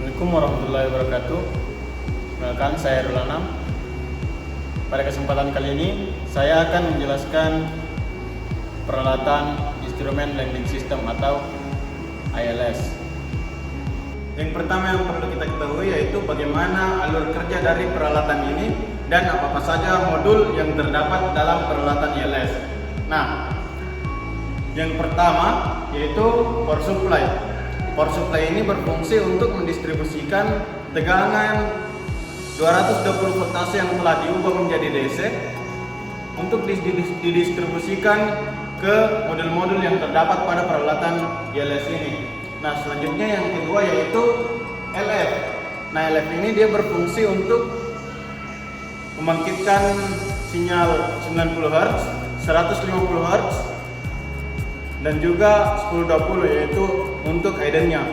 Assalamualaikum warahmatullahi wabarakatuh. Perkenalkan, saya Rulanam. Pada kesempatan kali ini, saya akan menjelaskan peralatan instrumen landing system atau ILS. Yang pertama yang perlu kita ketahui yaitu bagaimana alur kerja dari peralatan ini dan apa saja modul yang terdapat dalam peralatan ILS. Nah, yang pertama yaitu power supply. Power supply ini berfungsi untuk mendistribusikan tegangan 220 voltase yang telah diubah menjadi DC untuk didistribusikan ke modul-modul yang terdapat pada peralatan ILS ini. Nah, selanjutnya yang kedua yaitu LF. Nah, LF ini dia berfungsi untuk membangkitkan sinyal 90 Hz, 150 Hz, dan juga 1020 yaitu untuk hiddennya.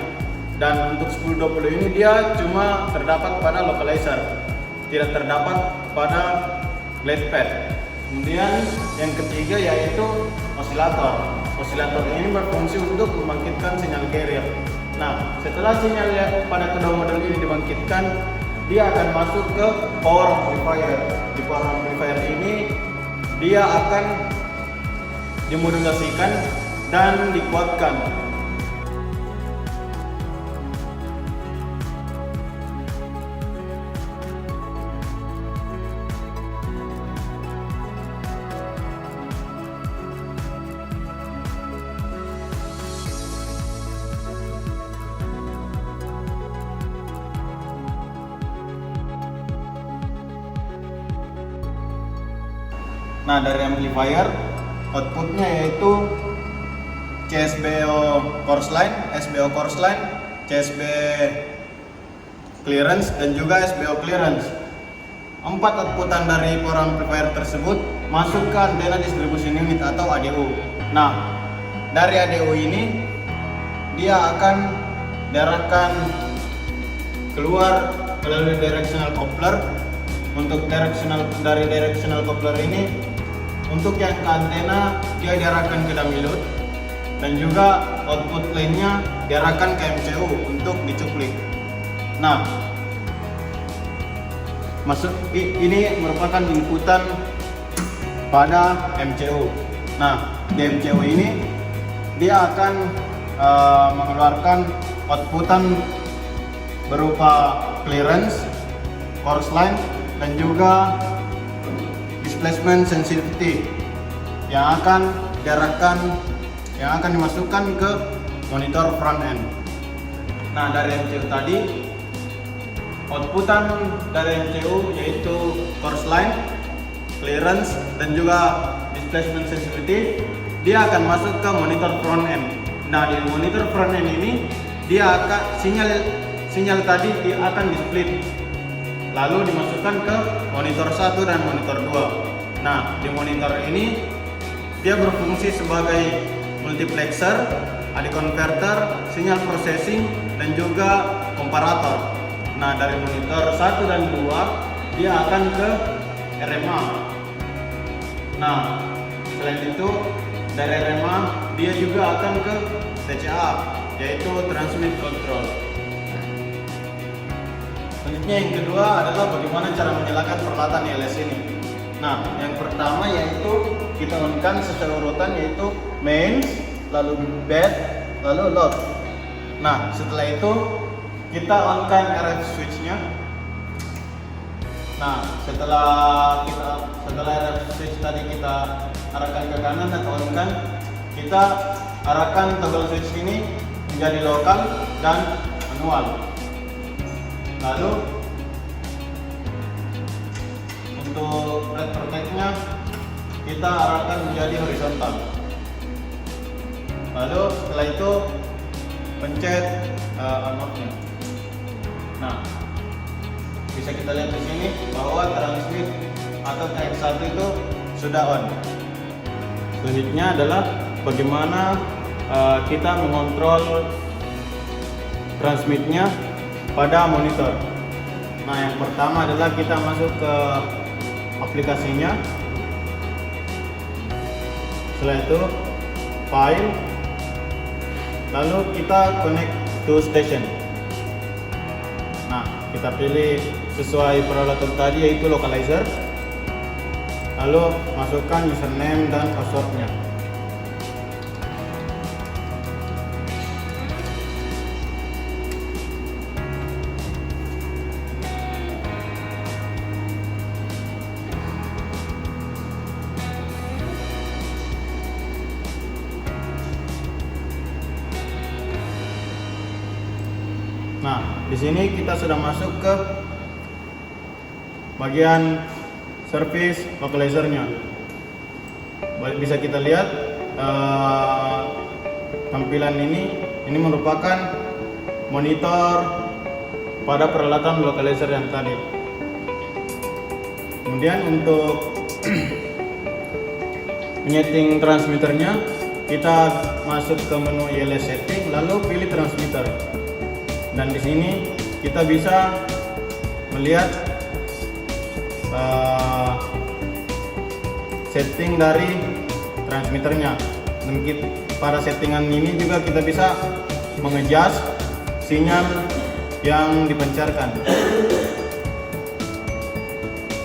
Dan untuk 1020 ini dia cuma terdapat pada localizer, tidak terdapat pada glide pad. Kemudian yang ketiga yaitu osilator. Osilator ini berfungsi untuk membangkitkan sinyal carrier. Nah, setelah sinyal pada kedua modul ini dibangkitkan, dia akan masuk ke power amplifier. Di power amplifier ini dia akan dimodulasikan dan dikuatkan. Nah, dari amplifier outputnya yaitu CSBO course line, SBO course line, CSB clearance, dan juga SBO clearance. 4 outputan dari power amplifier tersebut masuk ke antena distribution unit atau ADU. Nah, dari ADU ini dia akan diarahkan keluar melalui directional coupler. Untuk dari directional coupler ini, untuk yang ke antena dia diarahkan ke dummy load, dan juga output lainnya diarahkan ke MCU untuk dicuplik. Nah, ini merupakan inputan pada MCU. Nah, di MCU ini dia akan mengeluarkan outputan berupa clearance, course line, dan juga displacement sensitivity yang akan dimasukkan ke monitor front end. Nah, dari MCU tadi, outputan dari MCU yaitu course line, clearance, dan juga displacement sensitivity, dia akan masuk ke monitor front end. Nah, di monitor front end ini dia akan sinyal tadi dia akan di-split, lalu dimasukkan ke monitor 1 dan monitor 2. Nah, di monitor ini dia berfungsi sebagai multiplexer, AD converter, sinyal processing, dan juga komparator. Nah, dari monitor 1 dan 2 dia akan ke RMA. Nah, selain itu dari RMA dia juga akan ke TCA, yaitu transmit control. Selanjutnya yang kedua adalah bagaimana cara menyalakan peralatan ILS ini. Nah, yang pertama yaitu kita on-kan secara urutan, yaitu mains, lalu bed, lalu load. Nah, setelah itu kita on-kan RF switch-nya. Nah, setelah RF switch tadi kita arahkan ke kanan atau on-kan, kita arahkan toggle switch ini menjadi lokal dan manual. Lalu untuk red protect-nya kita arahkan menjadi horizontal. Lalu setelah itu pencet on-off-nya. Nah, bisa kita lihat di sini bahwa transmit atau TX1 itu sudah on. Selanjutnya adalah bagaimana kita mengontrol transmitnya pada monitor. Nah, yang pertama adalah kita masuk ke aplikasinya. Setelah itu file, lalu kita connect to station. kita pilih sesuai peralatan tadi, yaitu localizer. Lalu masukkan username dan passwordnya. Nah, di sini kita sudah masuk ke bagian service localizer-nya. Bisa kita lihat tampilan ini merupakan monitor pada peralatan localizer yang tadi. Kemudian untuk menyeting transmitternya, kita masuk ke menu ILS setting, lalu pilih transmitter. Dan di sini kita bisa melihat setting dari transmitternya. Dan pada settingan ini juga kita bisa mengadjust sinyal yang dipancarkan.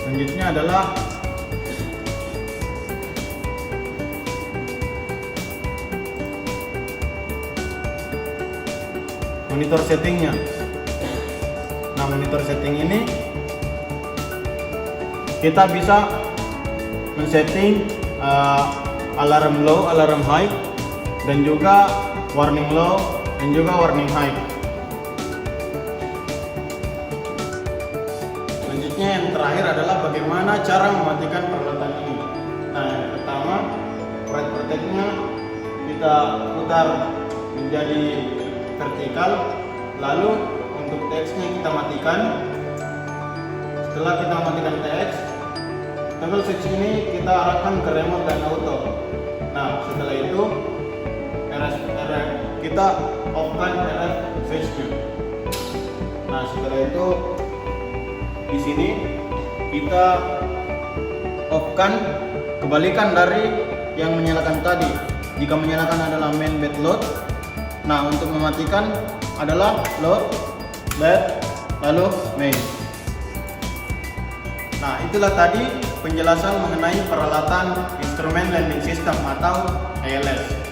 Selanjutnya adalah monitor settingnya. Nah, monitor setting ini kita bisa men-setting alarm low, alarm high, dan juga warning low dan juga warning high. Selanjutnya yang terakhir adalah bagaimana cara mematikan peralatan ini. Nah, yang pertama, bright protect-nya kita putar menjadi vertikal, lalu untuk teksnya kita matikan. Setelah kita matikan teks, toggle switch ini kita arahkan ke remote dan auto. Nah, setelah itu kita off-kan RF switch-nya. Nah, setelah itu di sini kita off-kan, kebalikan dari yang menyalakan tadi. Jika menyalakan adalah main bed load. Nah, untuk mematikan adalah load, bed, lalu main. Nah, itulah tadi penjelasan mengenai peralatan instrumen landing system atau ILS.